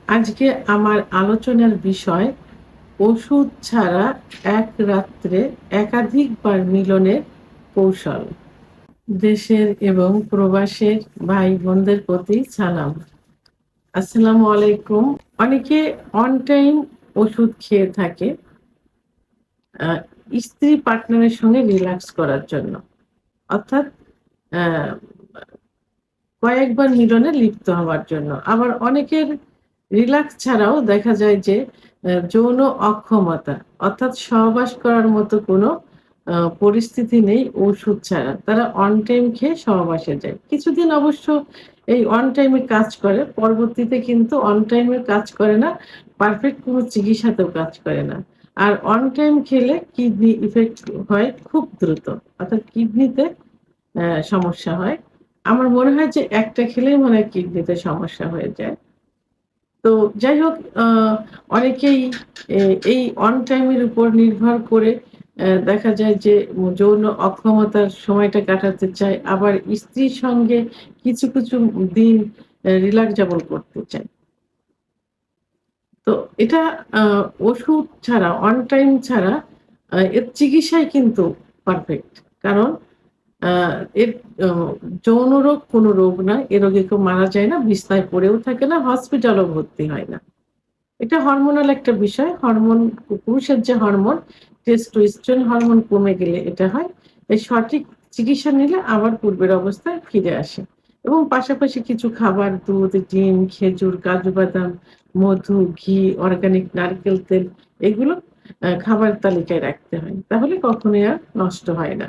আজকে আমার আলোচনার বিষয় ওষুধ ছাড়া এক রাত্রে একাধিকবার মিলনের কৌশল। দেশের এবং প্রবাসের ভাই বোনদের প্রতি সালাম। আসসালামু আলাইকুম। অনেকে অন টাইম ওষুধ খেয়ে থাকে আহ, স্ত্রী পার্টনারের সঙ্গে রিল্যাক্স করার জন্য, অর্থাৎ আহ, কয়েকবার মিলনে লিপ্ত হওয়ার জন্য। আবার অনেকের রিল্যাক্স ছাড়াও দেখা যায় যে যৌন অক্ষমতা, অর্থাৎ সহবাস করার মতো কোনো পরিস্থিতি নেই ওষুধ ছাড়া। তারা অন টাইম খেয়ে সহবাসে যায়। কিছুদিন অবশ্য এই অন টাইমে কাজ করে, পরবর্তীতে কিন্তু অন টাইমে কাজ করে না, পারফেক্ট কোনো চিকিৎসাতেও কাজ করে না। আর অন টাইম খেলে কিডনি ইফেক্ট হয় খুব দ্রুত, অর্থাৎ কিডনিতে সমস্যা হয়। আমার মনে হয় যে একটা খেলেই মনে হয় কিডনিতে সমস্যা হয়ে যায়। তো যাই হোক, অনেকেই এ এই অন টাইম এর উপর নির্ভর করে দেখা যায় যে যৌন অক্ষমতার সময়টা কাটাতে চায়। আবার স্ত্রীর সঙ্গে কিছু দিন রিল্যাক্স যাপন করতে চায়। তো এটা আ ওষুধ ছাড়া, অন টাইম ছাড়া এর চিকিৎসাই কিন্তু পারফেক্ট। কারণ আ এর অ যৌন রোগ কোনো রোগ না। এ রোগে কেউ মারা যায় না, বিছনায় পড়েও থাকে না, হসপিটালেও ভর্তি হয় না। এটা হরমোনাল একটা বিষয়। হরমোন, পুরুষের যে হরমোন টেস্টোস্টেরন হরমোন কমে গেলে এটা হয়। এই সঠিক চিকিৎসা নিলে আবার পূর্বের অবস্থায় ফিরে আসে। এবং পাশাপাশি কিছু খাবার, দুধ, ডিম, খেজুর, কাজু বাদাম, মধু, ঘি, অর্গানিক নারকেল তেল, এগুলো খাবারের তালিকায় রাখতে হয়। তাহলে কখনোই আর নষ্ট হয় না।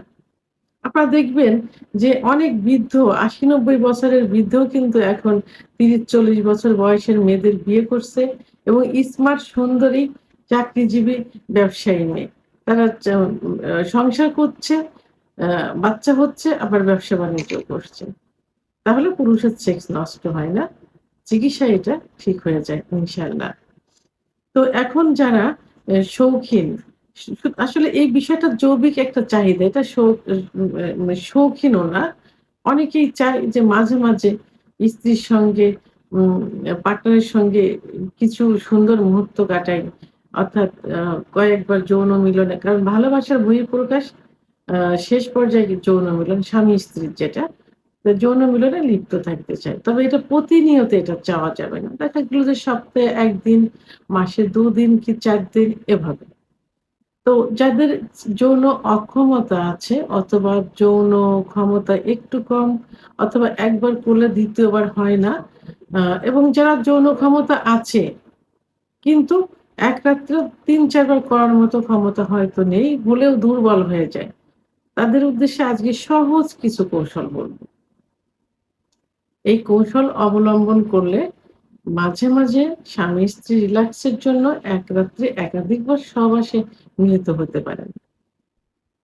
আপনারা দেখবেন যে অনেক বৃদ্ধ, ৮০-৯০ বছরের বৃদ্ধও কিন্তু এখন ৩০-৪০ বছর বয়সের মেয়েদের বিয়ে করছে এবং স্মার্ট, সুন্দরী, চাকরিজীবী, ব্যবসায়ী মেয়ে। তারা সংসার করছে, বাচ্চা হচ্ছে, আবার ব্যবসা-বাণিজ্য করছে। তাহলে পুরুষের সেক্স নষ্ট হয় না। চিকিৎসায় এটা ঠিক হয়ে যায় ইনশাআল্লাহ। তো এখন যারা শৌখিন, আসলে এই বিষয়টা জৈবিক একটা চাহিদা। এটা শৌখিনও না। অনেকেই চায় যে মাঝে মাঝে স্ত্রীর সঙ্গে, উম পার্টনারের সঙ্গে কিছু সুন্দর মুহূর্ত কাটাই। অর্থাৎ কয়েকবার যৌন মিলনে, কারণ ভালোবাসার বহিঃপ্রকাশ আ শেষ পর্যায়ে যৌন মিলন, স্বামী-স্ত্রীর যেটা। তো যৌন মিলনে লিপ্ত থাকতে চায়। তবে এটা প্রতিনিয়ত এটা চাওয়া যাবে না। দেখা গেল যে সপ্তাহে ১ দিন, মাসে ২ দিন কি ৪ দিন, এভাবে। তো যাদের যৌন অক্ষমতা আছে, অথবা যৌন ক্ষমতা একটু কম, অথবা একবার করলে দ্বিতীয়বার হয় না, আ এবং যারা যৌন ক্ষমতা আছে কিন্তু এক রাত্রে ৩-৪ বার করার মতো ক্ষমতা হয়তো নেই, হলেও দুর্বল হয়ে যায়। তাদের উদ্দেশ্যে আজকে সহজ কিছু কৌশল বলব। এই কৌশল অবলম্বন করলে মাঝে মাঝে স্বামী-স্ত্রী রিল্যাক্সের জন্য এক রাত্রে একাধিকবার সহবাসে মিলিত হতে পারেন।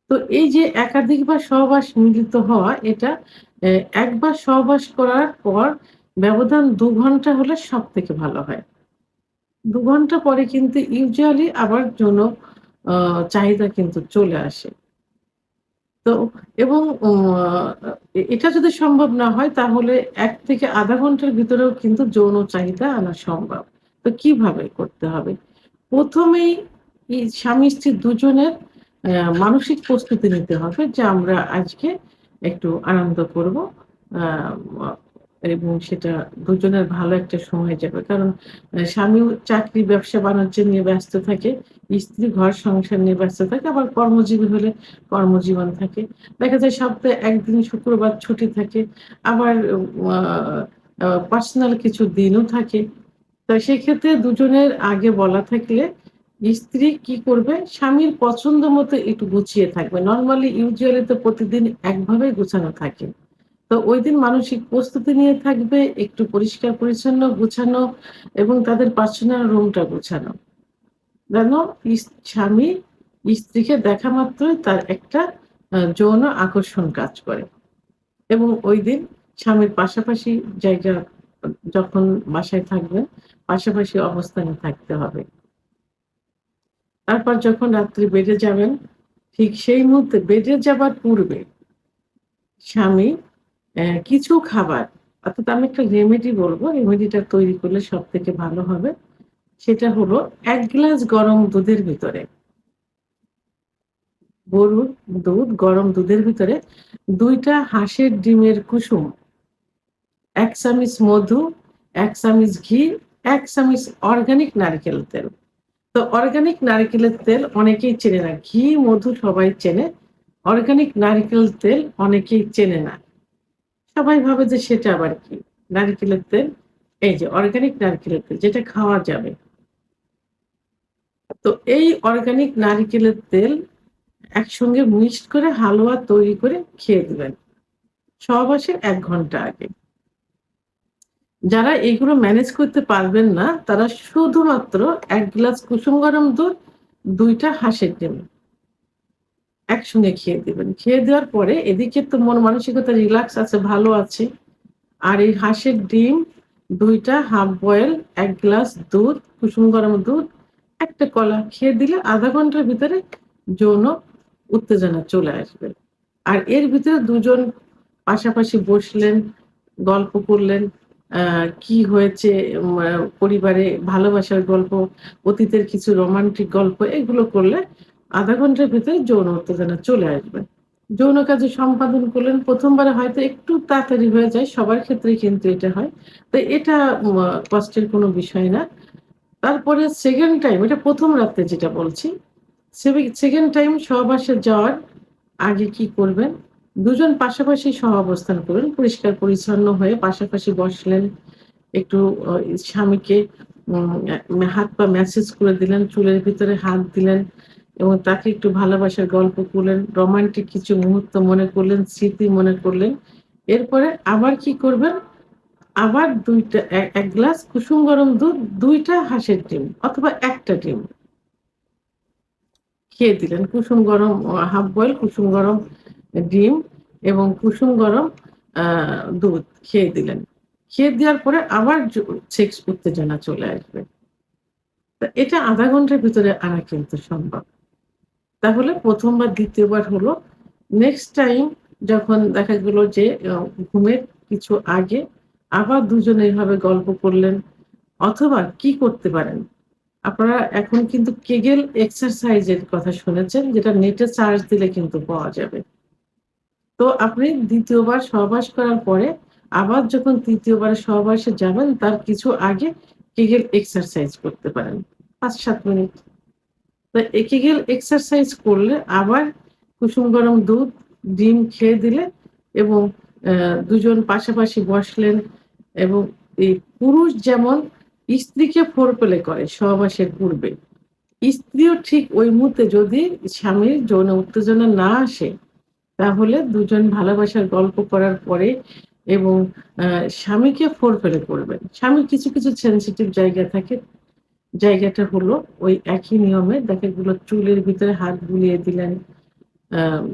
তো এই যে একাধিকবার সহবাস মিলিত হওয়া, এটা এ একবার সহবাস করার পর ব্যবধান ২ ঘন্টা হলে সবথেকে ভালো হয়। ২ ঘন্টা পরে কিন্তু ইউজুয়ালি আবার যৌন আ চাহিদা কিন্তু চলে আসে। তো এবং এটা যদি সম্ভব না হয় তাহলে ১ থেকে ০.৫ ঘন্টার ভিতরেও কিন্তু যৌন চাহিদা আনা সম্ভব। তো কিভাবে করতে হবে? ১ম এই স্বামী-স্ত্রী দুজনের মানসিক প্রস্তুতি নিতে হবে যে আমরা আজকে একটু আনন্দ করব। আ ম এবং সেটা দুজনের ভালো একটা সময় যাবে। কারণ স্বামীও চাকরি, ব্যবসা-বাণিজ্য নিয়ে ব্যস্ত থাকে। স্ত্রী ঘর সংসার নিয়ে ব্যস্ত থাকে। আবার কর্মজীবী হলে কর্মজীবন থাকে। দেখা যায় সপ্তাহে ১ দিন শুক্রবার ছুটি থাকে। আবার আ পার্সোনাল কিছু দিনও থাকে। তো সেক্ষেত্রে দুজনের আগে বলা থাকলে স্ত্রী কি করবে? স্বামীর পছন্দ মতো একটু গুছিয়ে থাকবে। নরমালি ইউজুয়ালি তো প্রতিদিন একভাবে গুছানো থাকে। তো ঐদিন মানসিক প্রস্তুতি নিয়ে থাকবে, একটু পরিষ্কার পরিচ্ছন্ন গুছানো এবং তাদের পার্সোনাল রুমটা গুছানো। যেন স্বামী স্ত্রীকে দেখা মাত্রই তার একটা যৌন আকর্ষণ কাজ করে। এবং ঐদিন স্বামীর পাশাপাশি জায়গা, যখন বাসায় থাকবেন, পাশাপাশি অবস্থানে থাকতে হবে। তারপর যখন রাত্রি বেডে যাবেন, ঠিক সেই মুহূর্তে বেডে যাবার পূর্বে স্বামী কিছু খাবার, অর্থাৎ আমি একটা রেমেডি বলবো, রেমেডিটা তৈরি করলে সবথেকে ভালো হবে। সেটা হলো ১ গ্লাস গরম দুধের ভিতরে, গরুর দুধ, গরম দুধের ভিতরে ২ টা হাঁসের ডিমের কুসুম, ১ চামচ মধু, ১ চামচ ঘি, ১ চামচ অর্গানিক নারকেল তেল। তো অর্গানিক নারিকেলের তেল অনেকেই চেনে না। ঘি, মধু সবাই চেনে। অর্গানিক নারিকেল তেল অনেকেই চেনে না। সবাই ভাবে যে সেটা আবার কি? নারিকেলের তেল, এই যে অর্গানিক নারিকেলের তেল যেটা খাওয়া যাবে। তো এই অর্গানিক নারিকেলের তেল একসঙ্গে মিক্সড করে হালুয়া তৈরি করে খেয়ে দিবেন। সহবাসের ১ ঘন্টা আগে। যারা এগুলো ম্যানেজ করতে পারবেন না, তারা শুধুমাত্র ১ গ্লাস কুসুম গরম দুধ, ২ টা হাঁসের ডিম একসঙ্গে খেয়ে দিবেন। খেয়ে দেওয়ার পরে এদিকে তো মন মানসিকতা রিল্যাক্স আছে, ভালো আছি। আর এই হাঁসের ডিম ২ টা হাফ বয়েল, ১ গ্লাস দুধ, কুসুম গরম দুধ, ১ টা কলা খেয়ে দিলে ০.৫ ঘন্টার ভিতরে যৌন উত্তেজনা চলে আসবে। আর এর ভিতরে দুজন পাশাপাশি বসলেন, গল্প করলেন, আ কি হয়েছে পরিবারে, ভালোবাসার গল্প, অতীতের কিছু রোমান্টিক গল্প এগুলো করলে ০.৫ ঘন্টার ভেতরে যৌন উত্তেজনা চলে আসবে। যৌন কাজে সম্পাদন করলেন ১ম বারে হয়তো একটু তাড়াতাড়ি হয়ে যায়, সবার ক্ষেত্রেই কিন্তু এটা হয়। তো এটা কষ্টের কোনো বিষয় না। তারপরে 2nd টাইম, এটা ১ম রাত্রে যেটা বলছি। 2nd টাইম সহবাসে যাওয়ার আগে কি করবেন? দুজন পাশাপাশি সহাবস্থান করবেন। পরিষ্কার পরিচ্ছন্ন হয়ে পাশাপাশি বসলেন। একটু স্বামীকে হাত পা ম্যাসেজ করে দিলেন, চুলের ভিতরে হাত দিলেন এবং তাকে একটু ভালোবাসার গল্প করলেন। রোমান্টিক কিছু মুহূর্ত মনে করলেন, স্মৃতি মনে করলেন। এরপরে আবার কি করবেন? আবার ২ টা ১ গ্লাস কুসুম গরম দুধ, ২ টা হাঁসের ডিম অথবা ১ টা ডিম খেয়ে দিলেন। কুসুম গরম হাফ বয়েল কুসুম গরম ডিম এবং কুসুম গরম আ দুধ খেয়ে দিলেন। খেয়ে দেওয়ার পরে আবার সেক্স উত্তেজনা চলে আসবে। তো এটা ০.৫ ঘন্টার ভিতরে আনা কিন্তু সম্ভব। তাহলে ১ম বার ২য় বার হলো। নেক্সট টাইম যখন দেখা গেল যে ঘুমের কিছু আগে আবার দুজনে এভাবে গল্প করলেন, অথবা কি করতে পারেন? আপনারা এখন কিন্তু কেগেল এক্সারসাইজ এর কথা শুনেছেন, যেটা নেটে সার্চ দিলে কিন্তু পাওয়া যাবে। তো আপনি ২য় বার সহবাস করার পরে আবার যখন ৩য় বারে সহবাসে যাবেন তার কিছু আগে কেগেল এক্সারসাইজ করতে পারেন। ৫-৭ মিনিট। তো এই কেগেল এক্সারসাইজ করলে আবার কুসুম গরম দুধ, ডিম খেয়ে দিলে এবং দুজন পাশাপাশি বসলেন এবং এই পুরুষ যেমন স্ত্রীকে ফোরপ্লে করে সহবাসের পূর্বে, স্ত্রীও ঠিক ওই মুহূর্তে যদি স্বামীর যৌন উত্তেজনা না আসে, তাহলে দুজন ভালোবাসার গল্প করার পরে এবং আ স্বামীকে ফোরপ্লে করবেন। স্বামীর কিছু, কিছু সেনসিটিভ জায়গা থাকে। জায়গাটা হলো ওই একই নিয়মে দেখা গেল চুলের ভিতরে হাত বুলিয়ে দিলেন, আম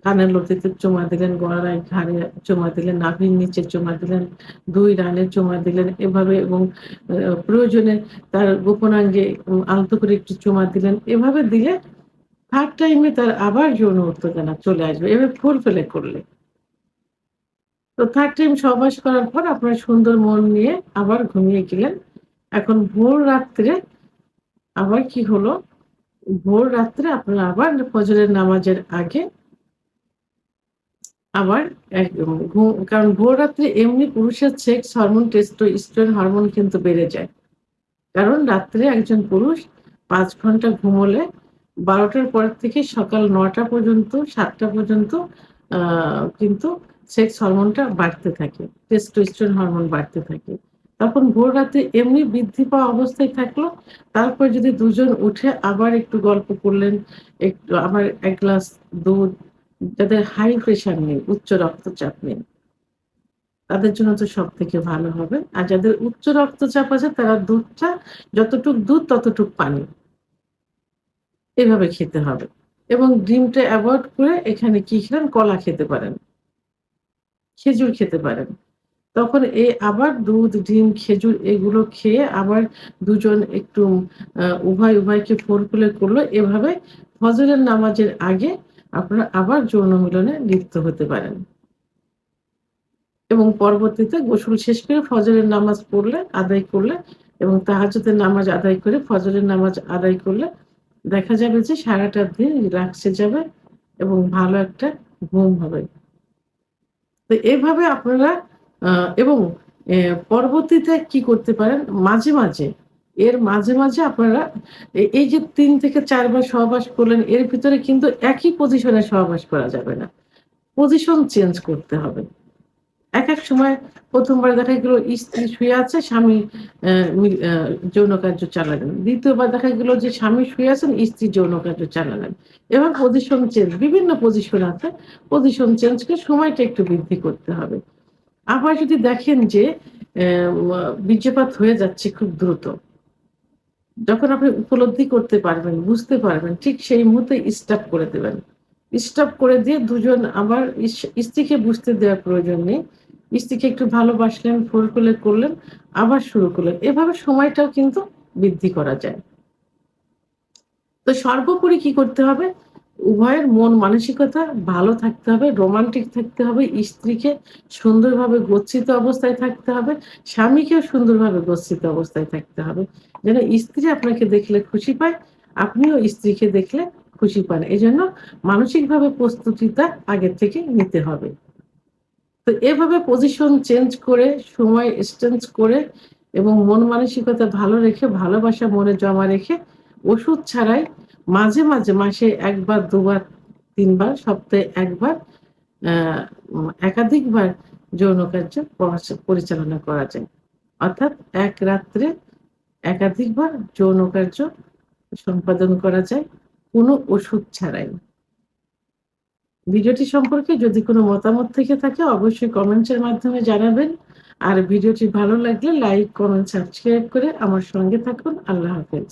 কানের লতিতে চুমা দিলেন, গলায় ঘাড়ে চুমা দিলেন, নাভির নিচে চুমা দিলেন, ২ রানে চুমা দিলেন এভাবে এবং প্রয়োজনে তার গোপনাঙ্গে আলতো করে একটু চুমা দিলেন। এভাবে দিলে 3rd টাইমে তার আবার যৌন উত্তেজনা চলে আসবে। এভাবে ফোরপ্লে করলে। তো 3rd টাইম সহবাস করার পর আপনারা সুন্দর মন নিয়ে আবার ঘুমিয়ে গেলেন। এখন ভোর রাত্রে আবার কি হলো? ভোর রাত্রে আপনারা আবার ফজরের নামাজের আগে আবার কারণ ভোর রাত্রে এমনি পুরুষের সেক্স হরমোন টেস্টোস্টেরন হরমোন কিন্তু বেড়ে যায়। কারণ রাত্রে একজন পুরুষ ৫ ঘন্টা ঘুমোলে ১২ টার পর থেকে সকাল ৯ টা পর্যন্ত ৭ টা পর্যন্ত আ কিন্তু সেক্স হরমোনটা বাড়তে থাকে। টেস্টোস্টেরন হরমোন বাড়তে থাকে। তখন ভোর রাতে এমনি বৃদ্ধি পাওয়া অবস্থায় থাকলো। তারপর যদি দুজন উঠে আবার একটু গল্প করলেন, একটু আবার ১ গ্লাস দুধ, যাদের হাই প্রেশার নেই, উচ্চ রক্তচাপ নেই, তাদের জন্য তো সবথেকে ভালো হবে। আর যাদের উচ্চ রক্তচাপ আছে তারা দুধটা যতটুক দুধ ততটুক পানি। এভাবে খেতে হবে। এবং ডিমটা এভয়েড করে এখানে কি খেলেন? কলা খেতে পারেন, খেজুর খেতে পারেন। তখন আবার দুধ, ডিম, খেজুর এগুলো খেয়ে আবার দুজন একটু উভয়কে ফোরপ্লে করলো। এভাবে ফজরের নামাজের আগে আপনারা আবার যৌন মিলনে লিপ্ত হতে পারেন। এবং পরবর্তীতে গোসল শেষ করে ফজরের নামাজ পড়লে, আদায় করলে এবং তাহাজ্জুদের নামাজ আদায় করে ফজরের নামাজ আদায় করলে দেখা যাবে যে সারাটা দিন রিল্যাক্সে যাবে এবং ভালো একটা ঘুম হবে। তো এভাবে আপনারা এবং পরবর্তীতে কি করতে পারেন, মাঝে, মাঝে এর মাঝে, মাঝে আপনারা এই যে ৩ থেকে ৪ বার সহবাস করলেন, এর ভিতরে কিন্তু একই পজিশনে সহবাস করা যাবে না। পজিশন চেঞ্জ করতে হবে। একেক সময় ১ম বার দেখা গেল স্ত্রী শুয়ে আছে, স্বামী অ্যা মি অ্যা যৌন কার্য চালালেন। ২য় বার দেখা গেল যে স্বামী শুয়ে আছেন, স্ত্রী যৌন কার্য চালালেন। এবার পজিশন চেঞ্জ, বিভিন্ন পজিশন আছে। পজিশন চেঞ্জ করে সময়টা একটু বৃদ্ধি করতে হবে। আবার যদি দেখেন যে বীর্যপাত হয়ে যাচ্ছে খুব দ্রুত, যখন আপনি উপলব্ধি করতে পারবেন, বুঝতে পারবেন, ঠিক সেই মুহূর্তে স্টপ করে দেবেন। স্টপ করে দিয়ে দুজন আবার স্ত্রীকে বুঝতে দেওয়ার প্রয়োজন নেই। স্ত্রীকে একটু ভালোবাসলেন, কোলে করলেন, আবার শুরু করলেন। এভাবে সময়টাও কিন্তু বৃদ্ধি করা যায়। তো সর্বোপরি কি করতে হবে? উভয়ের মন মানসিকতা ভালো থাকতে হবে, রোমান্টিক থাকতে হবে, স্ত্রীকে সুন্দরভাবে গচ্ছিত অবস্থায় থাকতে হবে, স্বামীকেও সুন্দরভাবে গচ্ছিত অবস্থায় থাকতে হবে। যেন স্ত্রী আপনাকে দেখলে খুশি পায়, আপনিও স্ত্রীকে দেখলে খুশি পান। এজন্য মানসিকভাবে প্রস্তুতিটা আগের থেকে নিতে হবে। তো এভাবে পজিশন চেঞ্জ করে, সময় এক্সচেঞ্জ করে এবং মন মানসিকতা ভালো রেখে, ভালোবাসা মনে জমা রেখে, ওষুধ ছাড়াই মাঝে, মাঝে মাসে ১ বার, ২ বার, ৩ বার, সপ্তাহে ১ বার আ একাধিকবার যৌন কার্য পরিচালনা করা যায়। অর্থাৎ এক রাত্রে একাধিকবার যৌন কার্য সম্পাদন করা যায় কোনো ওষুধ ছাড়াই। ভিডিওটি সম্পর্কে যদি কোনো মতামত থেকে থাকে অবশ্যই কমেন্টসের মাধ্যমে জানাবেন। আর ভিডিওটি ভালো লাগলে লাইক, কমেন্ট, সাবস্ক্রাইব করে আমার সঙ্গে থাকুন। আল্লাহ হাফেজ।